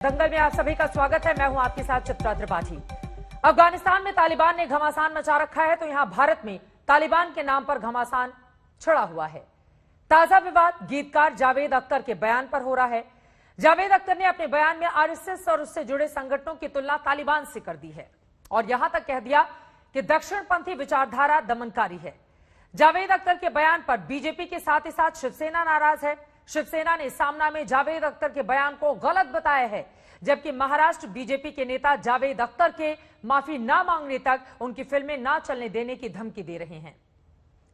दंगल में आप सभी का स्वागत है। मैं हूं आपके साथ चित्रा त्रिपाठी। अफगानिस्तान में तालिबान ने घमासान मचा रखा है तो यहां भारत में तालिबान के नाम पर घमासान छिड़ा हुआ है। ताजा विवाद गीतकार जावेद अख्तर के बयान पर हो रहा है। जावेद अख्तर ने अपने बयान में आरएसएस और उससे जुड़े संगठनों की तुलना तालिबान से कर दी है और यहां तक कह दिया कि दक्षिणपंथी विचारधारा दमनकारी है। जावेद अख्तर के बयान पर बीजेपी के साथ ही साथ शिवसेना नाराज है। शिवसेना ने सामना में जावेद अख्तर के बयान को गलत बताया है, जबकि महाराष्ट्र बीजेपी के नेता जावेद अख्तर के माफी ना मांगने तक उनकी फिल्में ना चलने देने की धमकी दे रहे हैं।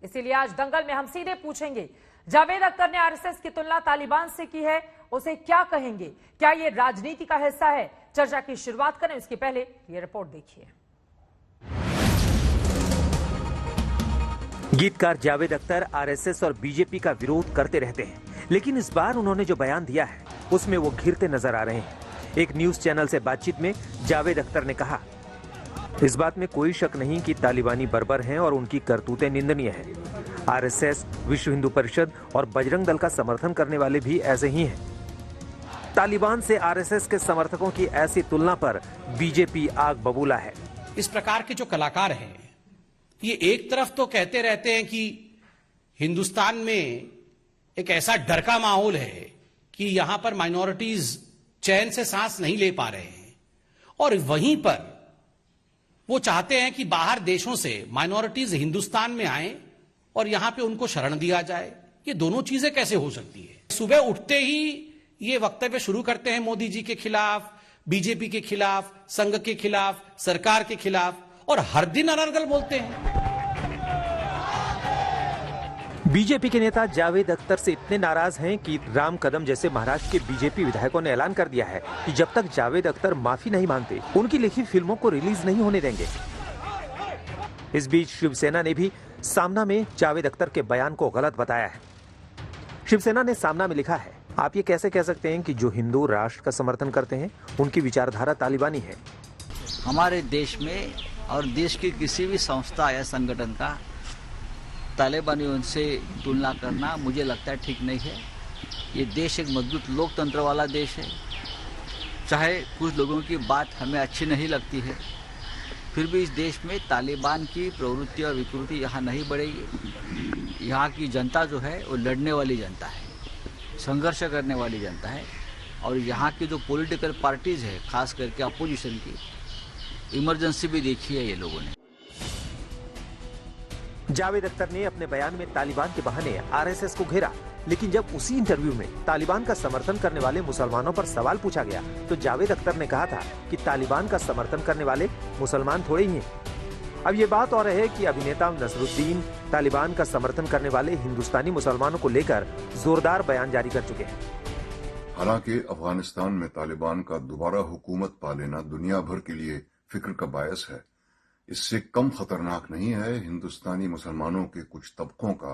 इसीलिए आज दंगल में हम सीधे पूछेंगे, जावेद अख्तर ने आरएसएस की तुलना तालिबान से की है, उसे क्या कहेंगे? क्या ये राजनीति का हिस्सा है? चर्चा की शुरुआत करें उसके पहले ये रिपोर्ट देखिए। गीतकार जावेद अख्तर आरएसएस और बीजेपी का विरोध करते रहते हैं, लेकिन इस बार उन्होंने जो बयान दिया है उसमें वो घिरते नजर आ रहे हैं। एक न्यूज चैनल से बातचीत में जावेद अख्तर ने कहा, इस बात में कोई शक नहीं कि तालिबानी बर्बर हैं और उनकी करतूतें निंदनीय हैं। आरएसएस, विश्व हिंदू परिषद और बजरंग दल का समर्थन करने वाले भी ऐसे ही हैं। तालिबान से आरएसएस के समर्थकों की ऐसी तुलना पर बीजेपी आग बबूला है। इस प्रकार के जो कलाकार हैं ये एक तरफ तो कहते रहते हैं कि हिंदुस्तान में एक ऐसा डर का माहौल है कि यहां पर माइनॉरिटीज चैन से सांस नहीं ले पा रहे हैं, और वहीं पर वो चाहते हैं कि बाहर देशों से माइनॉरिटीज हिंदुस्तान में आए और यहां पे उनको शरण दिया जाए। ये दोनों चीजें कैसे हो सकती है? सुबह उठते ही ये वक्तव्य शुरू करते हैं मोदी जी के खिलाफ, बीजेपी के खिलाफ, संघ के खिलाफ, सरकार के खिलाफ, और हर दिन अनर्गल बोलते हैं। बीजेपी के नेता जावेद अख्तर से इतने नाराज हैं कि राम कदम जैसे महाराष्ट्र के बीजेपी विधायकों ने ऐलान कर दिया है कि जब तक जावेद अख्तर माफी नहीं मांगते उनकी लिखी फिल्मों को रिलीज नहीं होने देंगे। इस बीच शिवसेना ने भी सामना में जावेद अख्तर के बयान को गलत बताया है। शिवसेना ने सामना में लिखा है, आप ये कैसे कह सकते हैं कि जो हिंदू राष्ट्र का समर्थन करते हैं उनकी विचारधारा तालिबानी है। हमारे देश में और देश की किसी भी संस्था या संगठन का तालिबानियों से तुलना करना मुझे लगता है ठीक नहीं है। ये देश एक मजबूत लोकतंत्र वाला देश है। चाहे कुछ लोगों की बात हमें अच्छी नहीं लगती है, फिर भी इस देश में तालिबान की प्रवृत्ति और विकृति यहाँ नहीं बढ़ेगी। यहाँ की जनता जो है वो लड़ने वाली जनता है, संघर्ष करने वाली जनता है, और यहाँ की जो पॉलिटिकल पार्टीज है, खास करके अपोजिशन की, इमरजेंसी भी देखी है ये लोगों ने। जावेद अख्तर ने अपने बयान में तालिबान के बहाने आरएसएस को घेरा, लेकिन जब उसी इंटरव्यू में तालिबान का समर्थन करने वाले मुसलमानों पर सवाल पूछा गया तो जावेद अख्तर ने कहा था कि तालिबान का समर्थन करने वाले मुसलमान थोड़े ही हैं। अब ये बात और है कि अभिनेता नसरुद्दीन तालिबान का समर्थन करने वाले हिंदुस्तानी मुसलमानों को लेकर जोरदार बयान जारी कर चुके हैं। हालांकि अफगानिस्तान में तालिबान का दोबारा हुकूमत पा लेना दुनिया भर के लिए फिक्र का बायस है, इससे कम खतरनाक नहीं है हिंदुस्तानी मुसलमानों के कुछ तबकों का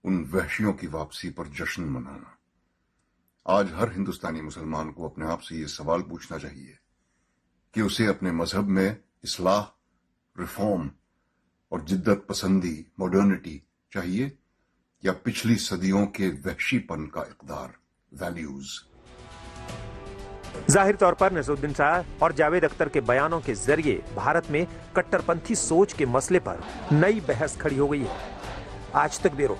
उन वहशियों की वापसी पर जश्न मनाना। आज हर हिंदुस्तानी मुसलमान को अपने आप से ये सवाल पूछना चाहिए कि उसे अपने मजहब में इस्लाह, रिफॉर्म और जिद्दत पसंदी, मॉडर्निटी चाहिए या पिछली सदियों के वहशीपन का इक़दार, वैल्यूज। जाहिर तौर पर नसरुद्दीन शाह और जावेद अख्तर के बयानों के जरिए भारत में कट्टरपंथी सोच के मसले पर नई बहस खड़ी हो गई है। आज तक ब्यूरो।